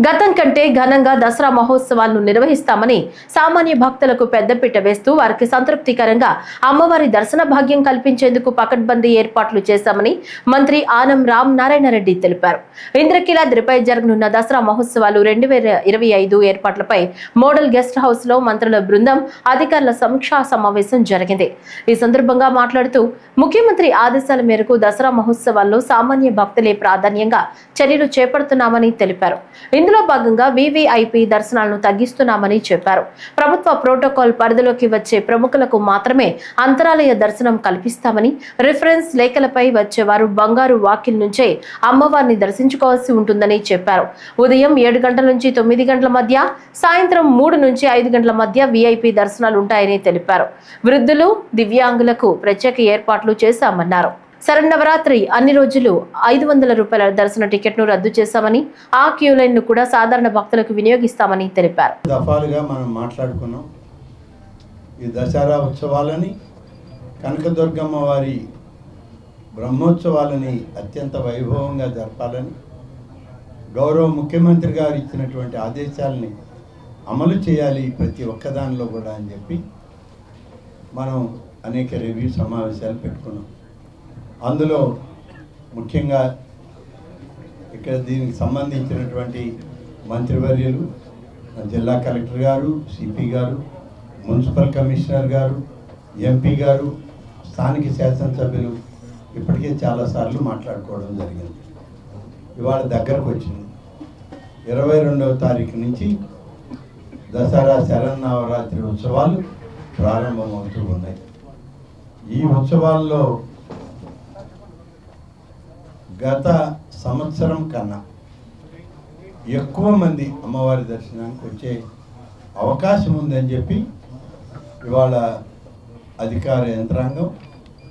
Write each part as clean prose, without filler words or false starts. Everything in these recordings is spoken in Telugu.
గతం కంటే ఘనంగా దసరా మహోత్సవాలను నిర్వహిస్తామని సామాన్య భక్తులకు పెద్దపీట వేస్తూ వారికి సంతృప్తికరంగా అమ్మవారి దర్శన భాగ్యం కల్పించేందుకు పకడ్బందీ ఏర్పాట్లు చేశామని మంత్రి ఆనం రామ్ నారాయణ రెడ్డి తెలిపారు. ఇంద్రకీలాద్రిపై జరగనున్న దసరా మహోత్సవాలు 2025 ఏర్పాట్లపై మోడల్ గెస్ట్ హౌస్ లో మంత్రుల బృందం అధికారుల సమీక్షా సమావేశం జరిగింది. ఈ సందర్భంగా మాట్లాడుతూ ముఖ్యమంత్రి ఆదేశాల మేరకు దసరా మహోత్సవాల్లో సామాన్య భక్తులే ప్రాధాన్యంగా చర్యలు చేపడుతున్నామని తెలిపారు. ఇందులో భాగంగా వివిఐపి దర్శనాలను తగ్గిస్తున్నామని చెప్పారు. ప్రభుత్వ ప్రోటోకాల్ పరిధిలోకి వచ్చే ప్రముఖులకు మాత్రమే అంతరాలయ దర్శనం కల్పిస్తామని, రిఫరెన్స్ లేఖలపై వచ్చేవారు బంగారు వాకిల్ నుంచే అమ్మవారిని దర్శించుకోవాల్సి ఉంటుందని చెప్పారు. ఉదయం 7 గంటల నుంచి 9 గంటల మధ్య, సాయంత్రం 3 నుంచి 5 గంటల మధ్య విఐపి దర్శనాలు ఉంటాయని తెలిపారు. వృద్ధులు, దివ్యాంగులకు ప్రత్యేక ఏర్పాట్లు చేశామన్నారు. శరన్నవరాత్రి అన్ని రోజులు 500 రూపాయల దర్శన టికెట్ను రద్దు చేశామని, ఆ క్యూ లైన్ ను కూడా సాధారణ భక్తులకు వినియోగిస్తామని తెలిపారు. దఫాలుగా మనం మాట్లాడుకున్నాం. ఈ దసరా ఉత్సవాలని, కనకదుర్గమ్మ వారి బ్రహ్మోత్సవాలని అత్యంత వైభవంగా జరపాలని, గౌరవ ముఖ్యమంత్రి గారు ఇచ్చినటువంటి ఆదేశాలని అమలు చేయాలి ప్రతి ఒక్కదానిలో కూడా అని చెప్పి మనం అనేక రివ్యూ సమావేశాలు పెట్టుకున్నాం. అందులో ముఖ్యంగా ఇక్కడ దీనికి సంబంధించినటువంటి మంత్రివర్యులు, జిల్లా కలెక్టర్ గారు, సిపి గారు, మున్సిపల్ కమిషనర్ గారు, ఎంపీ గారు, స్థానిక శాసనసభ్యులు ఇప్పటికే చాలాసార్లు మాట్లాడుకోవడం జరిగింది. ఇవాళ దగ్గరకు వచ్చింది. 22వ తారీఖు నుంచి దసరా శరన్నవరాత్రి ఉత్సవాలు ప్రారంభమవుతూ ఉన్నాయి. ఈ ఉత్సవాల్లో గత సంవత్సరం కన్నా ఎక్కువ మంది అమ్మవారి దర్శనానికి వచ్చే అవకాశం ఉందని చెప్పి ఇవాళ అధికార యంత్రాంగం,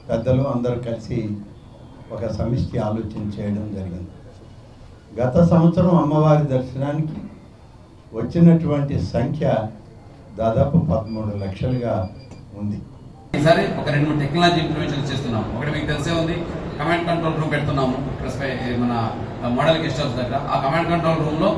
పెద్దలు అందరూ కలిసి ఒక సమిష్టి ఆలోచన చేయడం జరిగింది. గత సంవత్సరం అమ్మవారి దర్శనానికి వచ్చినటువంటి సంఖ్య దాదాపు 13 లక్షలుగా ఉంది. ఈసారి ఒక 2-3 టెక్నాలజీ ఇంప్లిమెంటేషన్ చేస్తున్నాం. ఒకటి మీకు తెలిసే ఉంది, కమాండ్ కంట్రోల్ రూమ్ పెడుతున్నాము మన మోడల్ గెస్ట్ హౌస్ దగ్గర. ఆ కమాండ్ కంట్రోల్ రూమ్ లో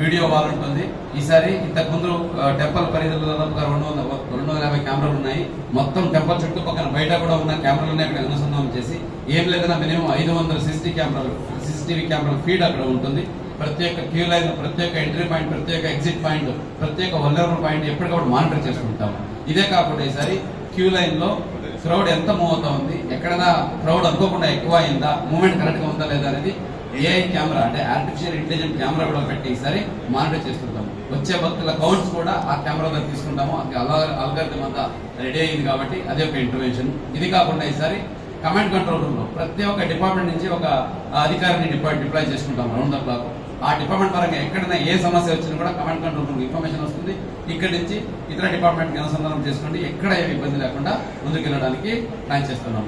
వీడియో వాల్ ఉంటుంది. ఈసారి ఇంతకుముందు టెంపుల్ పరిధిలో దాదాపుగా 250 కెమెరాలు ఉన్నాయి. మొత్తం టెంపుల్ చుట్టుపక్కల బయట కూడా ఉన్న కెమెరాలన్నీ అక్కడ అనుసంధానం చేసి, ఏం లేదన్నా మినిమం 500 CCTV కెమెరాలు ఫీడ్ అక్కడ ఉంటుంది. ప్రత్యేక క్యూ లైన్, ప్రత్యేక ఎంట్రీ పాయింట్, ప్రత్యేక ఎగ్జిట్ పాయింట్, ప్రత్యేక వల్నరబుల్ పాయింట్ ఎప్పటికప్పుడు మానిటర్ చేసుకుంటాము. ఇదే కాకుండా ఈసారి క్యూ లైన్ లో క్రౌడ్ ఎంత మూవ్ అవుతా ఉంది, ఎక్కడైనా క్రౌడ్ అనుకోకుండా ఎక్కువ అయిందా, మూవ్మెంట్ కరెక్ట్ గా ఉందా లేదా అనేది AI కెమెరా, అంటే ఆర్టిఫిషియల్ ఇంటెలిజెంట్ కెమెరా కూడా పెట్టి ఈసారి మానిటర్ చేసుకుంటాము. వచ్చే భక్తుల కౌంట్స్ కూడా ఆ కెమెరా దగ్గర తీసుకుంటాము. అది అల్గారిథం అంతా రెడీ అయింది కాబట్టి అదే ఒక ఇంటర్వెన్షన్. ఇది కాకుండా ఈసారి కమాండ్ కంట్రోల్ రూమ్ లో ప్రతి ఒక్క డిపార్ట్మెంట్ నుంచి ఒక అధికారిని డిప్లాయ్ చేసుకుంటాం రౌండ్ ద క్లాక్. ఆ డిపార్ట్మెంట్ పరంగా ఎక్కడైనా ఏ సమస్య వచ్చినా కూడా కమాండ్ కంట్రోల్ రూమ్ ఇన్ఫర్మేషన్ వస్తుంది. ఇక్కడి నుంచి ఇతర డిపార్ట్మెంట్ కి అనుసంధానం చేసుకోండి, ఎక్కడ ఏమి ఇబ్బంది లేకుండా ముందుకు వెళ్ళడానికి ప్లాన్ చేస్తున్నాం.